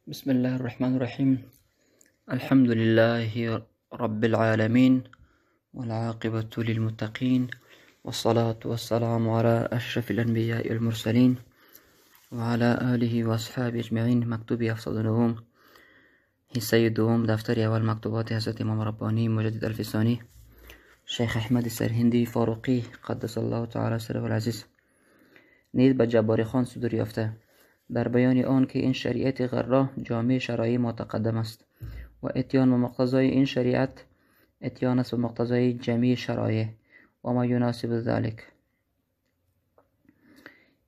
بسم الله الرحمن الرحيم. الحمد لله رب العالمين، والعاقبة للمتقين، والصلاة والسلام على أشرف الأنبياء والمرسلين وعلى آله وأصحابه أجمعين. مكتوب أفصل نوم حصه دوم دفتر اول مکتوبات حضرت امام ربانی مجدد الفسانی شیخ احمد سرهندی فاروقی قدس الله تعالی سره العزیز نیز به جباری خان صدور یافته در بیان آن که این شریعت غره جامع شرعی متقدم است و اتیان و مقتضای این شریعت اتیان است و مقتضای جمیع شرایع و ما یناسب ذلك.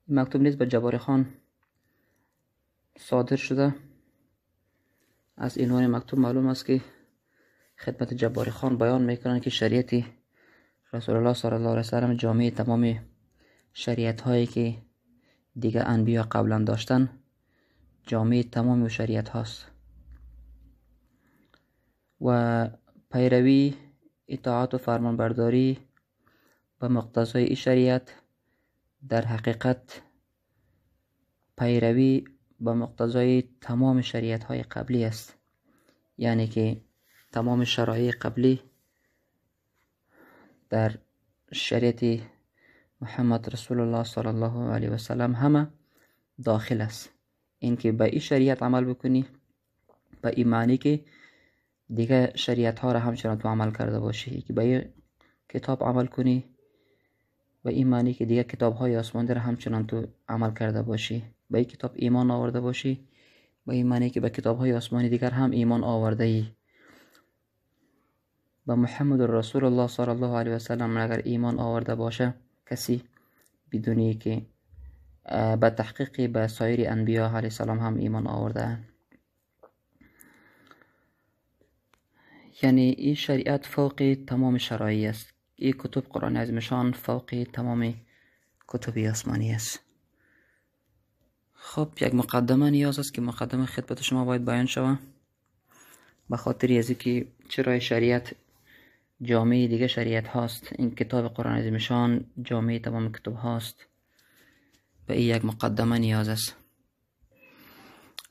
این مکتوب نیز به جباری خان صادر شده. از عنوان مکتوب معلوم است که خدمت جباری خان بیان میکنند که شریعت رسول الله صلی الله علیه وسلم جامع تمام شریعت هایی که دیگه انبیا قبلا داشتن، جامع تمام شریعت هاست و پیروی اطاعت و فرمانبرداری به مقتضای این شریعت در حقیقت پیروی به مقتضای تمام شریعت های قبلی است. یعنی که تمام شرایع قبلی در شریعت محمد رسول الله صلی الله علیه و سلم همه داخل است. این که به این شریعت عمل بکنی به این معنی که دیگه شریعت ها را همچنان تو عمل کرده باشی، که به این کتاب عمل کنی به این معنی که دیگه کتاب های آسمانی را همچنان تو عمل کرده باشی، به این کتاب ایمان آورده باشی به این معنی که به کتاب های آسمانی دیگر هم ایمان آورده ای. به محمد رسول الله صلی الله علیه و سلم اگر ایمان آورده باشه کسی بدونی که به تحقیق به سایر انبیا علیه السلام هم ایمان آورده. یعنی این شریعت فوق تمام شرایع است. این کتب قرآن عظیمشان فوق تمام کتب آسمانی است. خب یک مقدمه نیاز است که مقدمه خدمت شما باید بیان شود به خاطر از اینکه چرا شریعت جامعه دیگه شریعت هاست. این کتاب قرآن عظیمشان جامعه تمام کتب هاست. به این یک مقدمه نیاز است.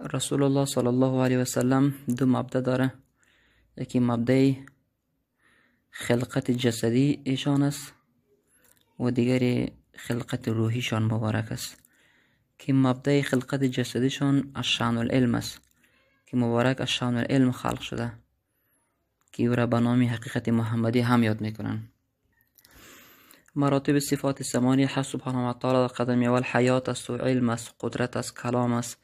رسول الله صلی الله علیه و سلم دو مبدا داره. یکی مبدأ خلقت جسدی ایشان است و دیگری خلقت روحیشان مبارک است. که مبدأ خلقت جسدیشان الشأن العلم است که مبارک الشأن العلم خلق شده که او را به نام حقیقت محمدی هم یاد میکنن. مراتب صفات ثمانی حق سبحانه و تعالی در قدم اول حیات است و علم است، قدرت است، کلام است،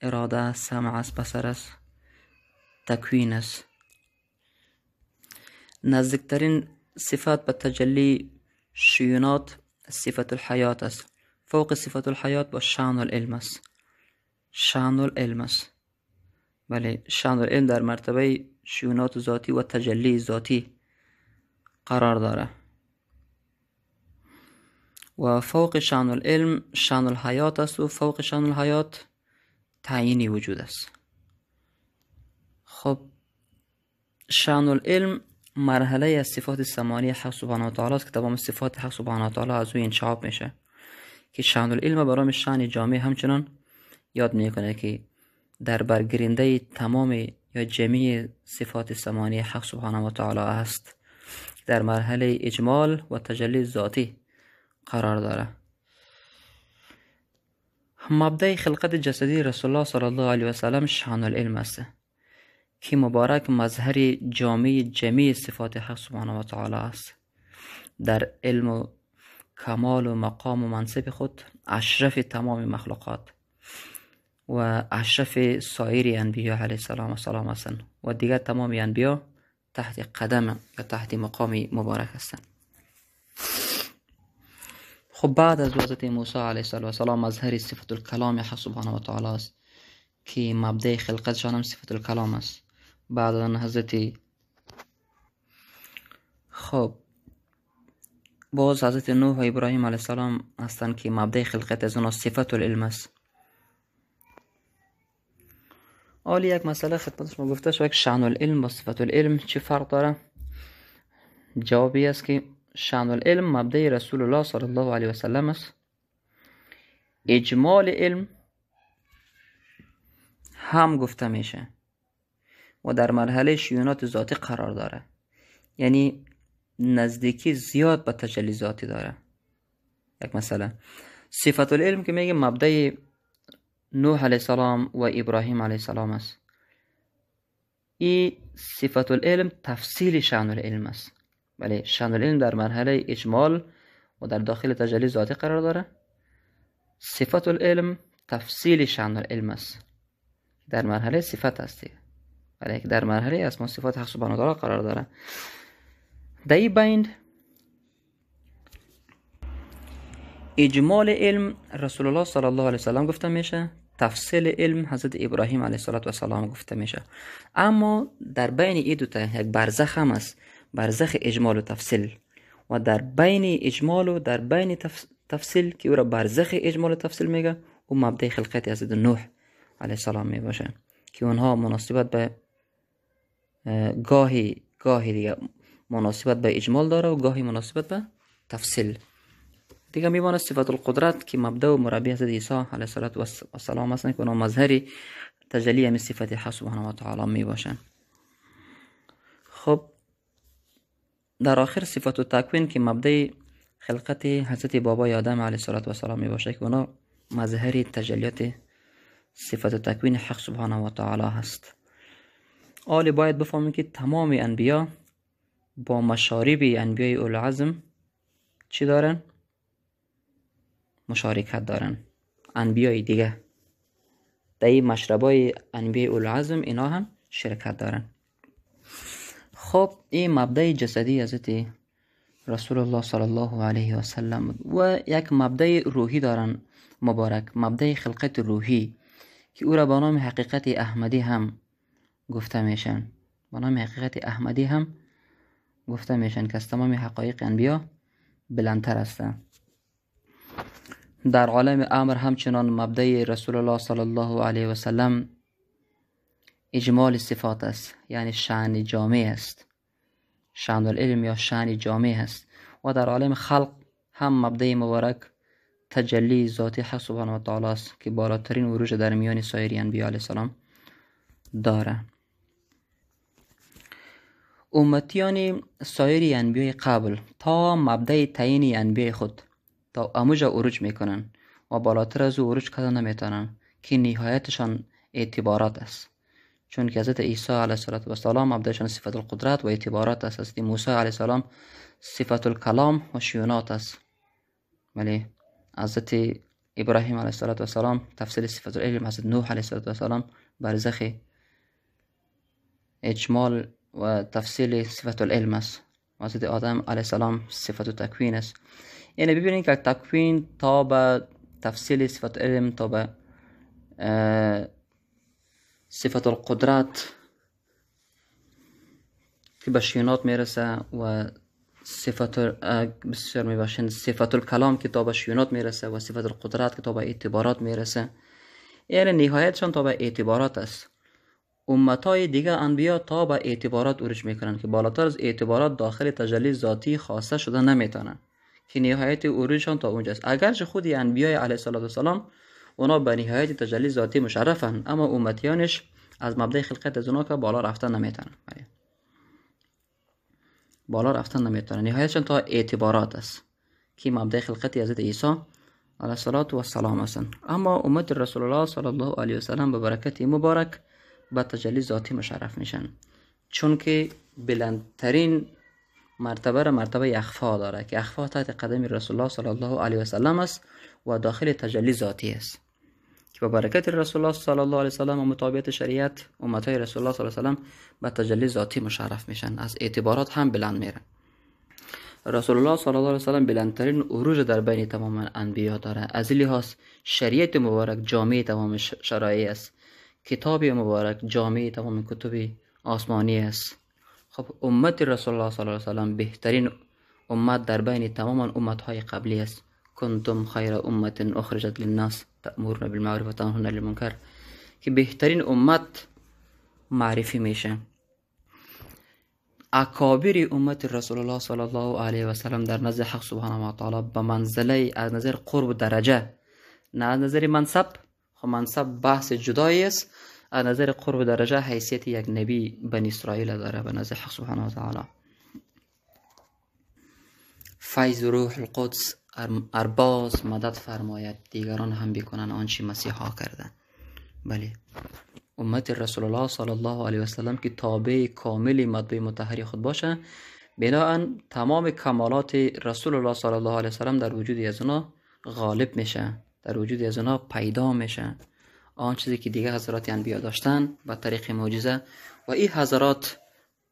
اراده است، سمع است، بصر است، تکوین است. نزدیکترین صفات به تجلی شیونات صفت الحیات است. فوق صفت الحیات با شأن العلم است. شأن العلم است. بله، شأن العلم در مرتبه شیونات ذاتی و تجلی ذاتی قرار داره و فوق شأن العلم شأن الحیات است و فوق شأن الحیات تعیینی وجود است. خب شأن العلم مرحله از صفات ثمانی حق سبحانه و تعالی است که تمام صفات حق سبحانه و تعالی از او انشعاب میشه که شأن العلم برای شأن جامع همچنان یاد میکنه که در برگرنده تمام یا جمیع صفات ثمانی حق سبحانه و تعالی است، در مرحله اجمال و تجلی ذاتی قرار داره. مبدأ خلقت جسدی رسول الله صلی الله علیه و سلم شأن العلم است که مبارک مظهر جامع جمیع صفات حق سبحانه و تعالی است. در علم و کمال و مقام و منصب خود اشرف تمام مخلوقات و اشرف سایر انبیا علیه السلام و سلام هستند و دیگر تمام انبیا تحت قدم یا تحت مقام مبارک هستند. خب بعد از حضرت موسی علیه السلام مظهر صفت الکلام حق سبحانه و تعالی است که مبدأ خلقتشان هم صفت الکلام است. بعد از حضرت باز حضرت نوح و ابراهیم علیه السلام هستند که مبدأ خلقت از آنها صفت العلم است. حالی یک مسئله خدمت شما گفته شد که شأن العلم با صفت العلم چه فرق داره؟ جوابی است که شأن العلم مبدأ رسول الله صلی الله علیه و سلم است. اجمال علم هم گفته میشه و در مرحله شیونات ذاتی قرار داره، یعنی نزدیکی زیاد به تجلی ذاتی داره. یک مثلا صفت العلم که میگه مبدأ نوح علیه السلام و ابراهیم علیه السلام است. این صفت العلم تفصیل شأن العلم است. ولی شأن العلم در مرحله اجمال و در داخل تجلی ذاتی قرار داره. صفت العلم تفصیل شأن العلم است، در مرحله صفت است، ولی در مرحله اسما صفات حق سبحانه و تعالی قرار داره. در این بین اجمال علم رسول الله صلی الله علیه وسلم گفته میشه، تفصیل علم حضرت ابراهیم علیه السلام گفته میشه. اما در بین این دو تا یک برزخ هم است، برزخ اجمال و تفصیل. و در بین اجمال و در بین تفصیل که او را برزخ اجمال و تفصیل میگه، او مبدأ خلقت حضرت نوح علیه السلام می باشه که اونها مناسبت به گاهی دیگه مناسبت به اجمال داره و گاهی مناسبت به تفصیل. دیگه میمونه صفت القدرت که مبدأ و مربی حضرت عیسی علیه السلام هستن که اونها مظهری تجلی همین صفت حق سبحانه و تعالی می باشن. خب در آخر صفت التکوین که مبدأ خلقت حضرت بابای آدم علیه السلام می باشه که اونها مظهری تجلیات صفت التکوین حق سبحانه و تعالی هست. آلی باید بفهمیم که تمام انبیا با مشارب انبیای اولوالعزم چی دارن؟ مشارکت دارن. انبیای دیگه در این مشربای انبیای اولوالعزم اینا هم شرکت دارن. خب این مبدأ جسدی حضرت رسول الله صلی الله علیه و سلم و یک مبدأ روحی دارن مبارک، مبدأ خلقت روحی که او را با نام حقیقت احمدی هم گفته میشن. با نام حقیقت احمدی هم گفته میشن که از تمام حقایق انبیا بلندتر هستند. در عالم امر همچنان مبدأ رسول الله صلی الله علیه و سلم اجمال صفات است، یعنی شأن جامع است، شأن العلم یا شأن جامع است. و در عالم خلق هم مبدأ مبارک تجلی ذاتی حق سبحانه و تعالی است که بالاترین عروج در میان سایر انبیا علیه السلام داره. امتیان سایر انبیای قبل تا مبدأ تعیین انبیای خود تا اموج عروج میکنن و بالاتر از او عروج کردن نمیتونن که نهایتشان اعتبارات است. چون که حضرت عیسی علیه السلام مبدأشان صفت القدرت و اعتبارات است. حضرت موسی علیه السلام صفت الکلام و شیونات است. ولی حضرت ابراهیم علیه السلام تفصیل صفت العلم، حضرت نوح علیه السلام برزخ اجمال و تفصیل صفت العلم است. حضرت آدم علیه السلام صفت تکوین است. یعنی ببینید که تکوین تا به تفصیل صفت علم تا به صفت القدرت که به شیونات میرسه و صفت بسیار میباشند صفت الکلام که تا به شیونات میرسه و صفت القدرت که تا به اعتبارات میرسه. یعنی نهایتشان تا به اعتبارات است. امتای دیگه انبیا تا به اعتبارات عروج میکنن که بالاتر از اعتبارات داخل تجلی ذاتی خاصه شده نمیتونن که نهایت عروجشان تا اونجاست. اگرچه خود انبیای علیه السلام اونا به نهایت تجلی ذاتی مشرفن، اما امتیانش از مبدأ خلقت از اونا که بالا رفتن نمیتونن، بالا رفتن نمیتونن. نهایتشان تا اعتبارات است که مبدأ خلقت حضرت عیسی علیه السلام هستن. اما امت رسول الله صلی الله علیه و سلم به برکت مبارک به تجلی ذاتی مشرف میشن، چون که بلندترین مرتبه مرتبه اخفا داره که اخفا تحت قدم رسول الله صلی الله علیه و سلم است و داخل تجلی ذاتی است که با برکت رسول الله صلی الله علیه و سلم و مطابقت شریعت امتای رسول الله صلی الله علیه و سلم به تجلی ذاتی مشرف میشن، از اعتبارات هم بلند میرن. رسول الله صلی الله علیه و سلم بلندترین عروج در بین تمام انبیا داره. از این لحاظ شریعت مبارک جامع تمام شرایع است، کتاب مبارک جامع تمام کتب آسمانی است. خب امت رسول الله صلی الله علیه و سلم بهترین امت در بین تمام امتهای قبلی است. کنتم خیر امت اخرجت للناس تأمرون بالمعروف و تنهون عن المنکر که بهترین امت معرفی میشه. اکابر امت رسول الله صلی الله علیه و سلم در نزد حق سبحانه و تعالی به منزله از نظر قرب و درجه، نه از نظر منصب. خب منصب بحث جدایی است، از نظر قرب درجه حیثیت یک نبی بنی اسرائیل داره به نظر حق سبحانه و تعالی. فیض روح القدس ارباز مدد فرماید دیگران هم بکنن آنچه مسیحا کردن. بله، امت رسول الله صلی الله علیه و سلم که تابع کامل مطبوع مطهری خود باشه، بناهن تمام کمالات رسول الله صلی الله علیه و سلم در وجود از اونا غالب میشه، در وجود از اونا پیدا میشه. آن چیزی که دیگه حضرات انبیا داشتن به طریق معجزه و این حضرات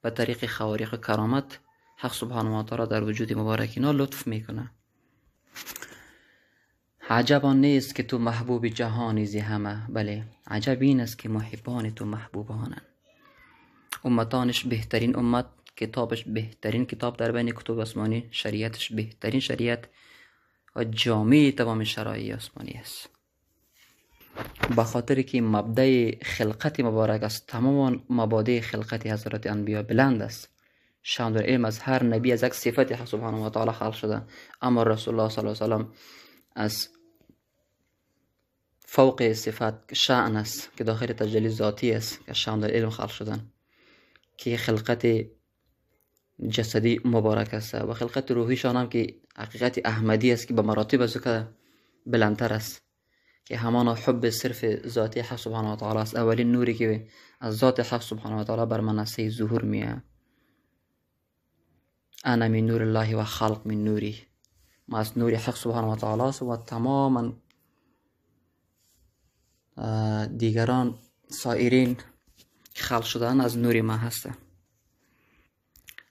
به طریق خوارق و کرامت حق سبحانه و تعالی در وجود مبارک اینا لطف میکنه. عجب آن نیست که تو محبوب جهانی زی همه، بله عجب این است که محبان تو محبوبانن. امتانش بهترین امت، کتابش بهترین کتاب در بین کتب آسمانی، شریعتش بهترین شریعت و جامع تمام شرایع آسمانی است. به خاطر که مبدأ خلقت مبارک است، تمام مبادئ خلقت حضرت انبیا بلند است. شان در علم از هر نبی از یک صفت حق سبحانه و تعالی خلق شده، اما رسول الله صلی الله علیه و سلم از فوق صفت شأن است که داخل تجلی ذاتی است که شان در علم خلق شدن، که خلقت جسدی مبارک است و خلقت روحی شان هم که حقیقت احمدی است که به مراتب از که بلندتر است، که همان حب صرف ذاتی حق سبحانه و تعالی است. اولین نوری که از ذات حق سبحانه و تعالی بر منصه ظهور میه، انا من نور الله و خلق من نوری، ما از نور حق سبحانه و تعالی است و تماما دیگران سایرین خلق شدن از نور ما هستن.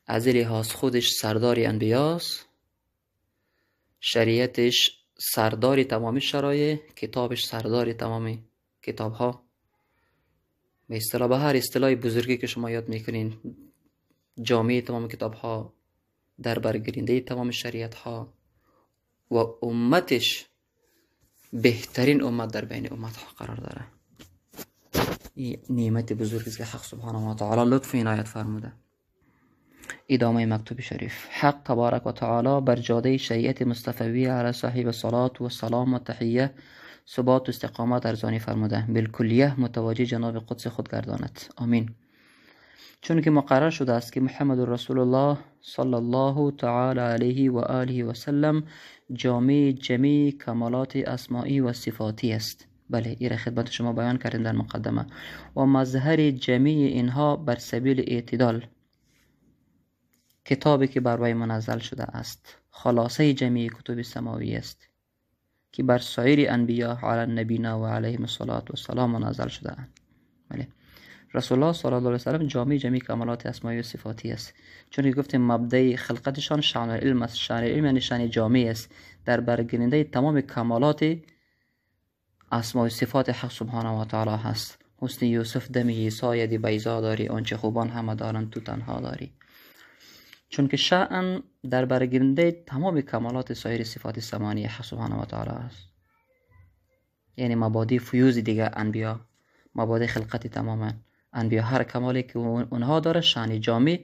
از لحاظ خودش سرداری انبیاست، شریعتش سرداری تمامی شرایع، کتابش سرداری تمامی کتاب ها. به اصطلاح به هر اصطلاح بزرگی که شما یاد میکنین، جامعه تمام کتاب ها، در برگرینده تمام شریعت ها و امتش بهترین امت در بین امت ها قرار داره. این نعمت بزرگی است که حق سبحانه و تعالی لطف عنایت فرموده. ادامه مکتوب شریف. حق تبارک و تعالی بر جاده شریعت مصطفوی علی صاحب صلات و سلام و تحیه ثبات و استقامت ارزانی فرموده، بالکلیه متوجه جناب قدس خود گرداند. آمین. چون که مقرر شده است که محمد رسول الله صلی الله تعالی علیه و آله و سلم جامع جمیع کمالات اسماعی و صفاتی است. بله، این را خدمت شما بیان کردیم در مقدمه. و مظهر جمیع اینها بر سبیل اعتدال، کتابی که بر وی منزل شده است، خلاصه جمیع کتب سماوی است که بر سایر انبیا علی نبینا و علیهم الصلاة و السلام منزل شده اند. بله، رسول الله صلی الله علیه و سلم جامع جمیع کمالات اسماعی و صفاتی است، چون که گفتیم مبدأ خلقتشان شأن علم است. شأن علم یعنی شأن جامع است، در برگرینده تمام کمالات اسماء و صفات حق سبحانه و تعالی هست. حسن یوسف دمی سایدی بیضا داری، آنچه خوبان همه دارن تو تنها داری. چون که شأن در برگرنده تمام کمالات سایر صفات سمانی حق سبحانه و تعالی است، یعنی مبادی فیوز دیگه انبیا، مبادی خلقت تماما انبیا، هر کمالی که اونها داره شأن جامع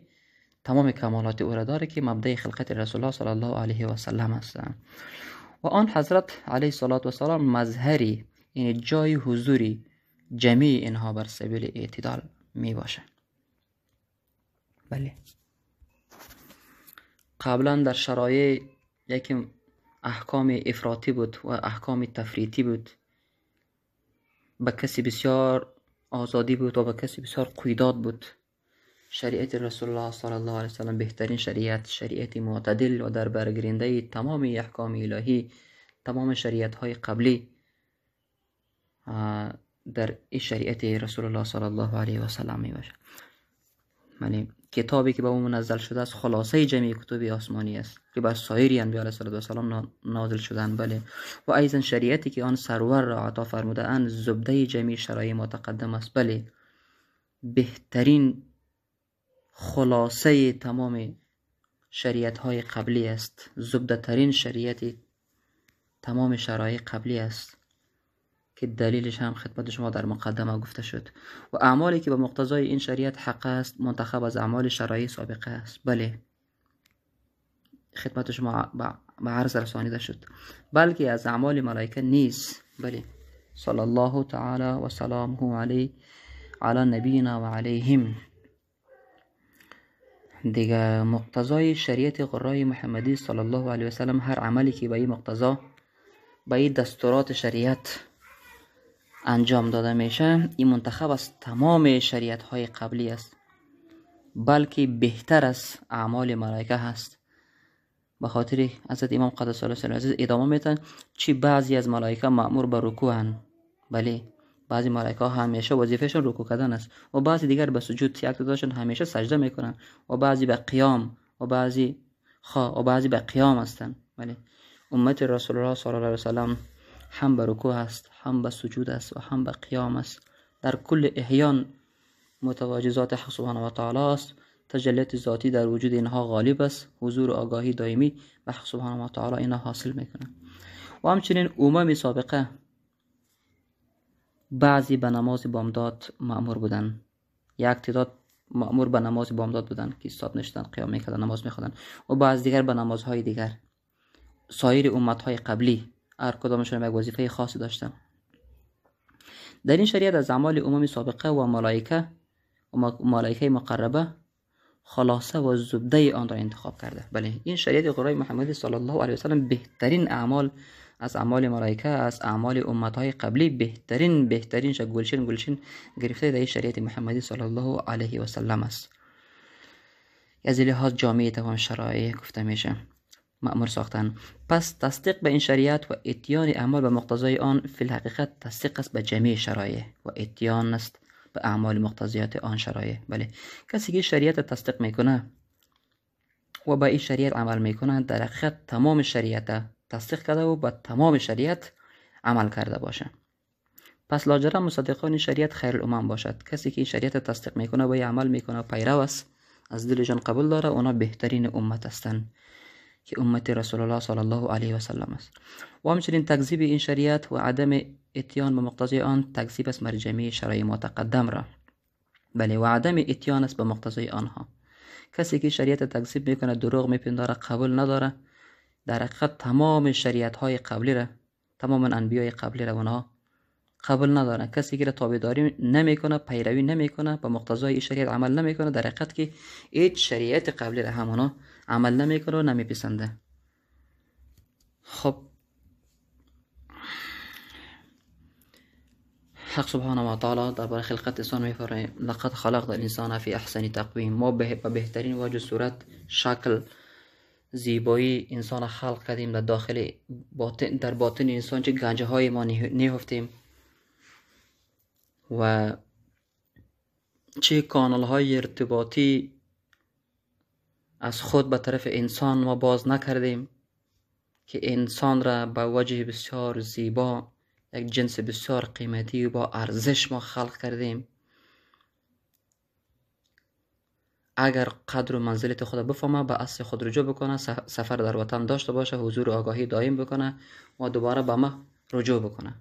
تمام کمالات او را داره که مبدأ خلقت رسول الله صلی الله علیه و سلم است. و آن حضرت علیه الصلاة و السلام مظهری، یعنی جای حضوری جمیع اینها بر سبیل اعتدال می باشه. بله، قبلا در شرایع یکی احکام افراطی بود و احکام تفریطی بود، به کسی بسیار آزادی بود و به کسی بسیار قیداد بود. شریعت رسول الله صلی الله علیه وسلم بهترین شریعت معتدل و در برگرینده تمام احکام الهی، تمام شریعت های قبلی در این شریعت رسول الله صلی الله علیه و سلم می باشه. یعنی کتابی که به اون منزل شده است خلاصه جمعی کتب آسمانی است که بر سایر انبیاء علیه السلام نازل شدن. بله، و ایضا شریعتی که آن سرور را عطا فرموده اند زبده جمعی شرایع متقدم است. بله، بهترین خلاصه تمام شریعت های قبلی است، زبده ترین شریعت تمام شرایع قبلی است که دلیلش هم خدمت شما در مقدمه گفته شد. و اعمالی که به مقتضای این شریعت حق است منتخب از اعمال شرایع سابقه است. بله، خدمت شما به عرض رسانیده شد، بلکه از اعمال ملائکه نیست. بله، صلی الله تعالی و سلامه علیه علی نبینا و علیهم. دیگه مقتضای شریعت قرای محمدی صلی الله علیه و سلم، هر عملی که به این مقتضا، به این دستورات شریعت انجام داده میشه، این منتخب از تمام شریعت های قبلی است، بلکه بهتر از اعمال ملائکه هست. به خاطر حضرت امام قدس الله سره عزیز ادامه میتن چی بعضی از ملائکه مأمور به رکوعن، بله بعضی ملائکه همیشه وظیفهشون رکوع کردن است و بعضی دیگر به سجود، یک تعدادشون همیشه سجده میکنن و بعضی به قیام و بعضی به قیام هستن. بله امت رسول الله صلی الله علیه و سلم هم به رکوع است، هم به سجود است و هم به قیام است. در کل احیان متواجد ذات حق سبحانه و تعالی است. تجلیات ذاتی در وجود اینها غالب است. حضور و آگاهی دائمی به حق سبحانه و تعالی اینها حاصل میکنه. و همچنین امم سابقه بعضی به نماز بامداد مأمور بودن، یک تعداد مأمور به نماز بامداد بودن که ایستاد نشدن، قیام میکردن، نماز میخوندن، و بعض دیگر به نمازهای دیگر. سایر امتهای قبلی هر کدامشون یک وظیفه خاصی داشتن. در این شریعت از اعمال امم سابقه و ملائکه مقربه خلاصه و زبده آن را انتخاب کرده. بله این شریعت قرآن محمدی صلی الله علیه و سلم بهترین اعمال از اعمال ملائکه، از اعمال امتهای قبلی بهترینش گلشن گرفته در این شریعت محمدی صلی الله علیه و سلم است. از لحاظ جامعه تمام شرایع گفته میشه مأمور ساختن. پس تصدیق به این شریعت و اتیان اعمال به مقتضای آن فی الحقیقت تصدیق است به جميع شرایع و اتیان است به اعمال مقتضیات آن شرایع. بله کسی که شریعت تصدیق میکنه و با این شریعت عمل میکنه در حقیقت تمام شریعت تصدیق کرده و با تمام شریعت عمل کرده باشه. پس لاجرم مصدقان شریعت خیر الامم باشد. کسی که این شریعت تصدیق میکنه و عمل میکنه پیرو است، از دلشان قبول داره، اونا بهترین امت هستند که امت رسول الله صلی الله علیه و سلم است. و همچنین تکذیب این شریعت و عدم اتیان به مقتضای آن تکذیب است بر جميع شرایع متقدم را. بله و عدم اتیان است به مقتضای آنها. کسی که شریعت تکذیب میکنه، دروغ میپنداره، قبول نداره، در حقیقت تمام شریعت های قبلی را، تمام انبیای قبلی را اونها قبول نداره. کسی که تابعداری نمیکنه، پیروی نمیکنه، به مقتضای این شریعت عمل نمیکنه، در حقیقت که هیچ شریعت قبلی را همونا عمل نمیکنه و نمیپسنده. خب حق سبحانه و تعالی درباره خلقت انسان میفرماید لقد خلقنا الانسان فی احسن تقویم. ما به بهترین وجه صورت، شکل، زیبایی انسان خلق کردیم. در داخل در باطن انسان چه گنجه های ما نهفتیم و چه کانال های ارتباطی از خود به طرف انسان ما باز نکردیم که انسان را به وجه بسیار زیبا، یک جنس بسیار قیمتی و با ارزش ما خلق کردیم. اگر قدر و منزلت خود بفهمه، به اصل خود رجوع بکنه، سفر در وطن داشته باشه، حضور و آگاهی دائم بکنه و دوباره به ما رجوع بکنه.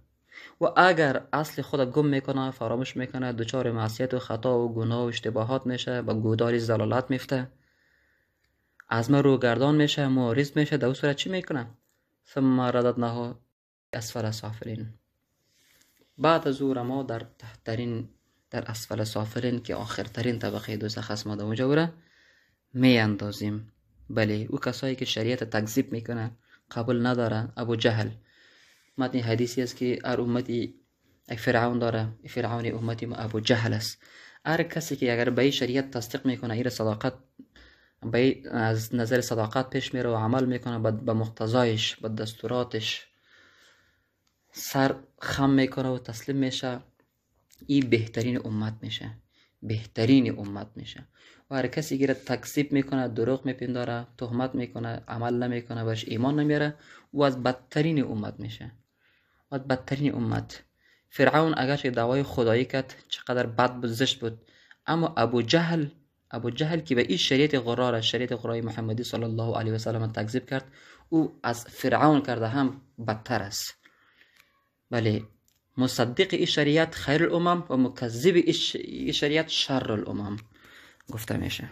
و اگر اصل خود گم میکنه، فراموش میکنه، دچار معصیت و خطا و گناه و اشتباهات میشه، به گوداری ضلالت میفته، از ما روگردان میشه، معرض میشه، در اون صورت چی میکنه؟ ثم رددناه اسفل سافلین. بعد از او ما در اسفل سافلین که آخرترین طبقه دوزخ است، ما در اونجا می اندازیم. بله او کسایی که شریعت تکذیب میکنه، قبول نداره، ابو جهل. متن حدیثی است که هر امتی یک فرعون داره، فرعون امتی ما ابو جهل است. هر کسی که اگر به شریعت تصدیق میکنه، این صداقت از نظر صداقت پیش میره و عمل میکنه به مقتضایش، به دستوراتش سر خم میکنه و تسلیم میشه، این بهترین امت میشه، بهترین امت میشه. و هر کسی که تکذیب میکنه، دروغ میپنداره، تهمت میکنه، عمل نمیکنه، بهش ایمان نمیاره، و از بدترین امت میشه، و از بدترین امت. فرعون اگرچه دعوای خدایی کرد، چقدر بد بود، زشت بود، اما ابو جهل که به این شریعت قرآن محمدی صلی الله علیه و سلم تکذیب کرد، او از فرعون کرده هم بدتر است. بله مصدق این شریعت خیر الامم و مکذب این شریعت شر الامم گفته میشه.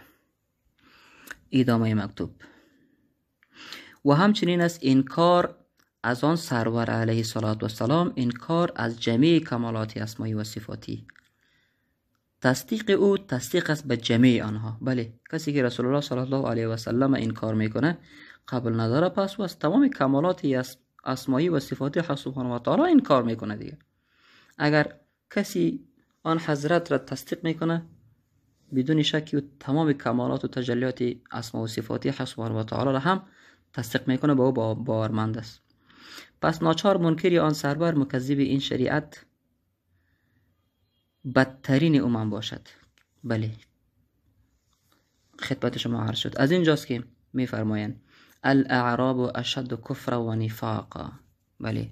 ادامه مکتوب. و همچنین است انکار از آن سرور علیه الصلاة و السلام، انکار از جمیع کمالات اسمایی و صفاتی. تصدیق او تصدیق است به جمیع آنها. بله، کسی که رسول الله صلی الله علیه و سلم انکار میکنه قبول نداره، پس و از تمام کمالات اسمایی و صفات حق سبحانه و تعالی انکار میکنه دیگه. اگر کسی آن حضرت را تصدیق میکنه بدون شکی و تمام کمالات و تجلیات اسما و صفات حق سبحانه و تعالی را هم تصدیق میکنه، با او باورمند است. پس ناچار منکری آن سربر مکذب این شریعت بدترین امم باشد. بله، خطبت شما عرض شد. از اینجاست که میفرمایند الاعراب اشد کفر و نفاقا. بله،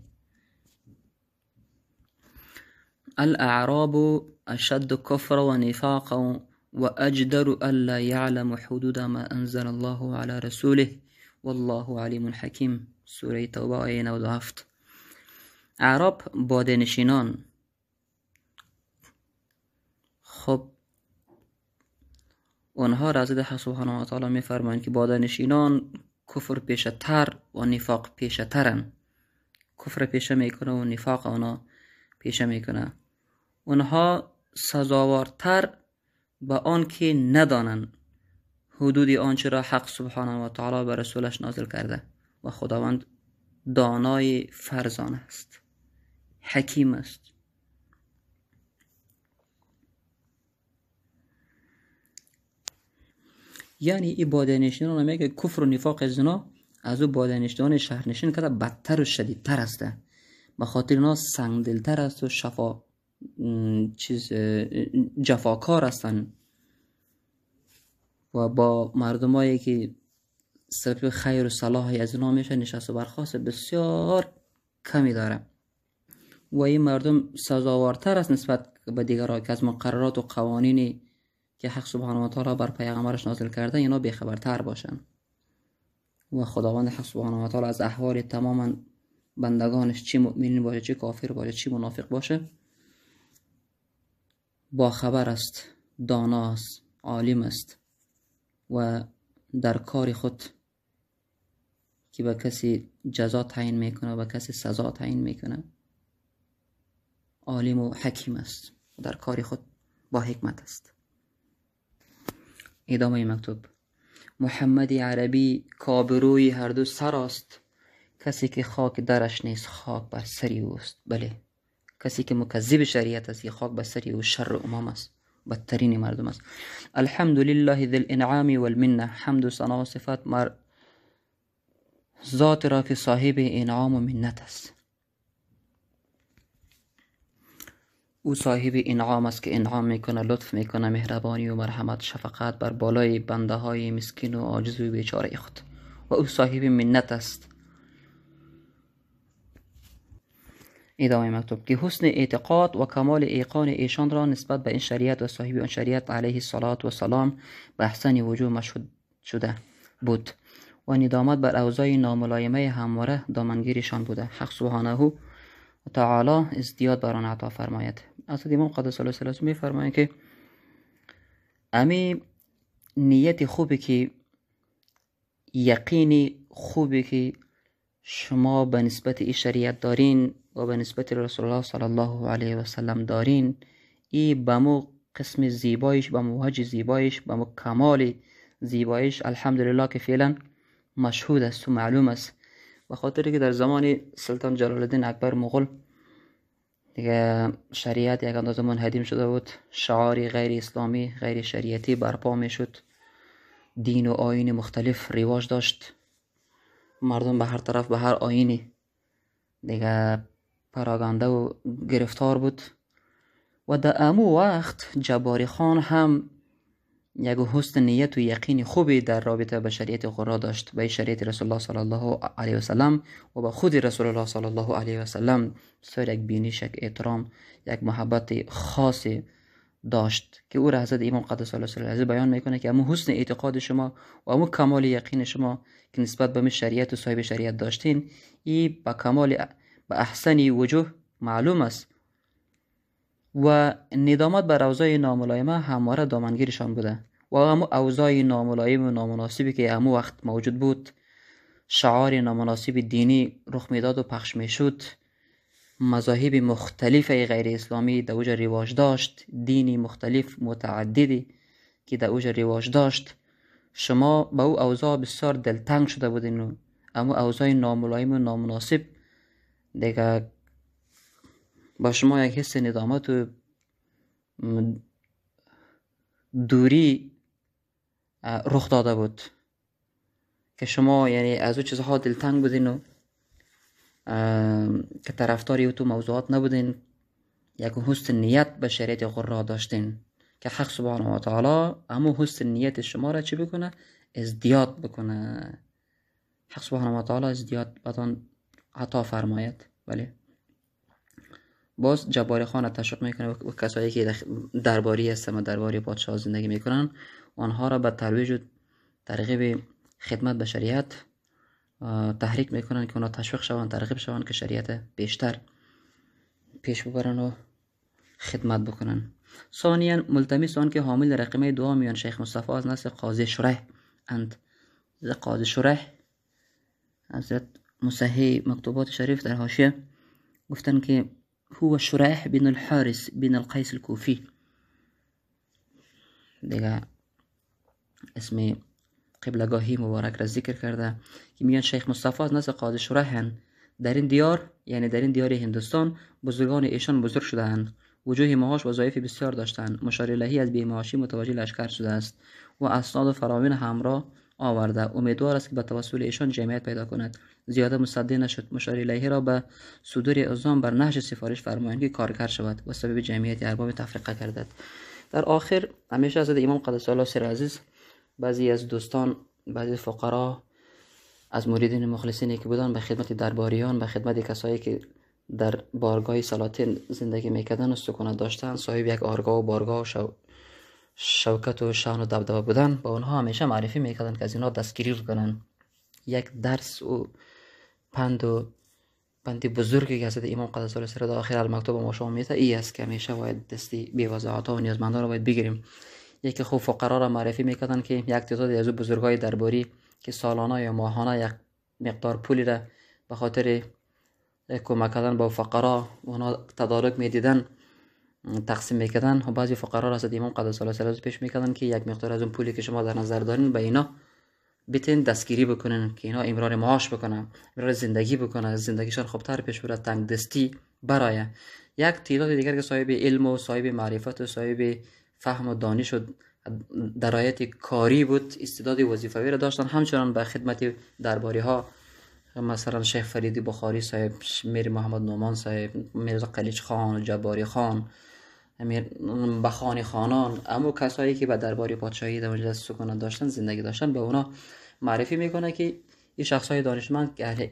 الاعراب اشد کفر و نفاقا و اجدر الا يعلم حدود ما انزل الله على رسوله والله علیم حکیم. سوره توبه آیه 97. اعراب باده‌نشینان. خب اونها را از حق سبحانه و تعالی میفرمایند که باده‌نشینان کفر پیشتر و نفاق پیشترن. کفر پیشه میکنه و نفاق اونا پیشه میکنه. اونها سزاوارتر به آن که ندانن حدود آنچه را حق سبحانه و تعالی به رسولش نازل کرده و خداوند دانای فرزان است، حکیم است. یعنی این باده‌نشینان میگه کفر و نفاق زنا از او باده‌نشینان شهرنشین کده بدتر و شدیدتر است، به خاطر اینا سنگدلتر است و جفاکار هستند و با مردمایی که سبب خیر و صلاحی از اینا میشه نشست و برخاست بسیار کمی داره و این مردم سزاوارتر است نسبت به دیگرها که از مقررات و قوانینی که حق سبحانه و تعالی بر پیغمبرش نازل کرده اینا بیخبرتر باشن و خداوند حق سبحانه و تعالی از احوال تماما بندگانش، چی مؤمنین باشه چی کافر باشه چی منافق باشه، با خبر است، دانا است، عالم است و در کار خود که به کسی جزا تعیین میکنه و به کسی سزا تعیین میکنه عالم و حکیم است و در کار خود با حکمت است. ادامه مکتوب: محمد عربی کابروی هر دو سر است، کسی که خاک درش نیست خاک بر سری اوست. بله، کسی که مکذب شریعت است که خاک بر سری او شر امام است، بدترین مردم است. الحمدلله ذی الانعام والمنه. حمد و ثنا و صفت ذات را که صاحب انعام و منت است. او صاحب انعام است که انعام میکنه، لطف میکنه، مهربانی و مرحمت شفقت بر بالای بنده های مسکین و عاجز و بیچاره خود. و او صاحب منت است. ادامه مکتوب: که حسن اعتقاد و کمال ایقان ایشان را نسبت به این شریعت و صاحب آن شریعت علیه الصلاة و سلام به احسن وجوه مشهود شده بود و ندامت بر اوضاع ناملایمه همواره دامنگیرشان بوده. حق سبحانه و تعالی ازدیاد بر آن عطا فرماید. حضرت امام قدس الله سرش می فرماید که امی نیت خوبی که یقینی خوبی که شما به نسبت این شریعت دارین و به نسبت رسول الله صلی الله علیه و سلم دارین، این به مو قسم زیبایش، به مو وجه زیبایش، به مو کمال زیبایش الحمدلله که فعلا مشهود است و معلوم است. به خاطر که در زمان سلطان جلال الدین اکبر مغول دیگه شریعت یک اندازه منهدم شده بود، شعاری غیر اسلامی غیر شریعتی برپا می شد، دین و آیین مختلف رواج داشت، مردم به هر طرف به هر آیینی دیگه پراگنده و گرفتار بود. و در امو وقت جباری خان هم یک حسن نیت و یقین خوبی در رابطه به شریعت قرآن داشت، به شریعت رسول الله صلی الله علیه و سلم و به خود رسول الله صلی الله علیه و سلم بسیار یک بینش، یک احترام، یک محبت خاصی داشت که او را حضرت امام قدس الله سره بیان میکنه که امو حسن اعتقاد شما و امو کمال یقین شما که نسبت به شریعت و صاحب شریعت داشتین، این با کمال به احسن وجوه معلوم است و ندامت بر اوضاع ناملایمه همواره دامنگیرشان بوده و همو اوضاع ناملایم و نامناسبی که همو وقت موجود بود، شعار نامناسب دینی رخ میداد و پخش میشد، مذاهب مختلف غیر اسلامی در اوجا رواج داشت، دینی مختلف متعددی که در اوجا رواج داشت، شما با او اوضاع بسیار دلتنگ شده بودین و اما اوضاع ناملایم و نامناسب دیگه با شما یک حس ندامت و دوری رخ داده بود که شما یعنی از او چیزها دلتنگ بودین و که طرفداری او تو موضوعات نبودین، یک حسن نیت به شریعت قرآن داشتین که حق سبحانه و تعالی همون حسن نیت شما را چی بکنه؟ ازدیاد بکنه. حق سبحانه و تعالی ازدیاد بدان عطا فرماید. بله باز جباری خان تشویق میکنه و کسایی که درباری هستن و درباری پادشاه زندگی میکنن آنها را به ترویج و ترغیب خدمت به شریعت تحریک میکنن که اونا تشویق شوند، ترغیب شوند که شریعت بیشتر پیش ببرن و خدمت بکنن. ثانیا ملتمس آن که حامل رقمه دعا میان شیخ مصطفی از نسل قاضی شریح اند. قاضی شریح حضرت مصحح مکتوبات شریف در حاشیه گفتن که هو شریح بن الحارث بن القیس الکوفی. دیگه اسم قبلگاهی مبارک را ذکر کرده که میان شیخ مصطفی از نسل قاضی شریح در این دیار، یعنی در این دیار هندوستان بزرگان ایشان بزرگ شدهاند. وجوه معاش وظایف بسیار داشتند. مشار الهی از بی‌معاشی متوجه لشکر شده است و اسناد و فراوان همراه آورده. امیدوار است که به توسل ایشان جمعیت پیدا کند. زیاده مصدق نشد. مشار الهی را به صدور اعزام بر نهج سفارش فرمایند که کارگر شود و سبب جمعیت ارباب تفرقه گردد. در آخر همیشه از امام قدس الله سر عزیز بعضی از دوستان، بعضی فقرا از مریدین مخلصینی که بودن به خدمت درباریان، به خدمت کسایی که در بارگاه سلاطین زندگی میکردن و سکونت داشتن، صاحب یک آرگاه و بارگاه و شوکت و شان و دبدبه بودن، با اونها همیشه معرفی میکردن که از اینها دستگیری کنن. یک درس و پند بزرگی که حضرت امام قدس الله سر آخر المکتوب ما شما میته ای است که همیشه باید دستی بی‌وضاحت ها و نیازمندان رو باید بگیریم. یکی خوب فقرا را معرفی میکردن که یک تعداد از بزرگای درباری که سالانه یا ماهانه یک مقدار پولی را به خاطر کمک کردن با فقرا اونا تدارک میدیدن تقسیم میکردن و بعضی فقرا را حضرت امام قدس الله سر پیش میکردن که یک مقدار از اون پولی که شما در نظر دارین به اینا بتین دستگیری بکنن که اینا امرار معاش بکنن، امرار زندگی بکنن، زندگیشان خوبتر پیش بره، تنگ دستی برای یک تعداد دیگر که صاحب علم و صاحب معرفت و صاحب فهم و دانش و درایت کاری بود، استعداد وظیفوی را داشتن، همچنان به خدمت درباری ها مثلا شیخ فریدی بخاری صاحب، میر محمد نومان صاحب، میرزا قلیچ خان، جباری خان، امیر بخانی خانان، اما کسایی که به درباری پادشاهی در مجلس سکونت داشتن، زندگی داشتن، به اونا معرفی میکنه که این شخصای دانشمند که اهل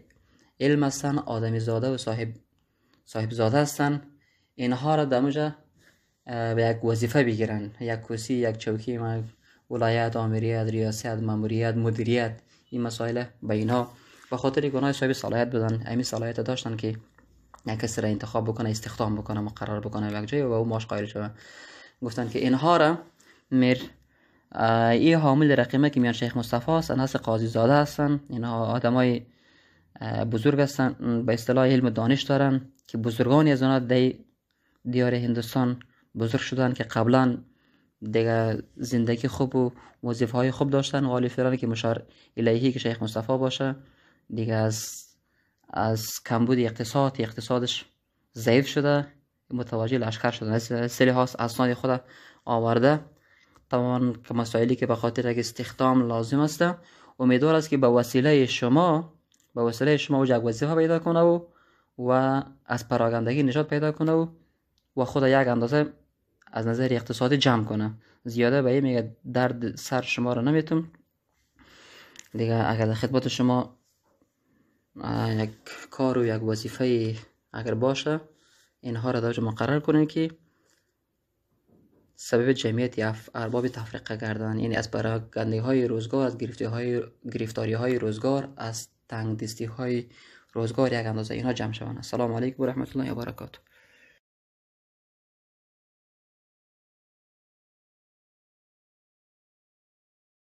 علم هستن، آدمی زاده و صاحب زاده هستن، اینها را در مجلس به یک وظیفه بگیرن، یک کرسی، یک چوکی، ولایت، آمریت، ریاست، ماموریت، مدیریت، این مسائل به اینها به خاطر گناه صاحب صلاحیت بودن، همین صلاحیت داشتن که یک کسی را انتخاب بکنه، استخدام بکنه، مقرر بکنه یک جای و او معاش قائل شود. گفتن که اینها را این حامل رقیمه که میان شیخ مصطفی است، نسل قاضی زاده هستن، اینها آدمای بزرگ هستن، به اصطلاح علم و دانش دارن که بزرگانی از آنها در دیار هندوستان بزرگ شدن که قبلا دیگه زندگی خوب و وظیفه های خوب داشتن و حالی فعلا که مشار الهی که شیخ مصطفی باشه دیگه از کمبود اقتصادش ضعیف شده، متوجه لشکر شده، از لحاظ اسناد خود آورده تمام که مسائلی که به خاطر استخدام لازم است، امیدوار است که به وسیله شما و یک وظیفه پیدا کنه و از پراگندگی نجات پیدا کنه و خود یک اندازه از نظر اقتصادی جمع کنه. زیاده به این میگه درد سر شما رو نمیتون دیگه. اگر در خدمت شما یک کار و یک وظیفه اگر باشه، اینها را در مقرر کنید که سبب جمعیت ارباب تفرقه گردن، یعنی از پراگندگی های روزگار، از گرفتاری های روزگار، از تنگ دستی های روزگار یک اندازه اینها جمع شوند. السلام علیکم و رحمت الله و برکاته.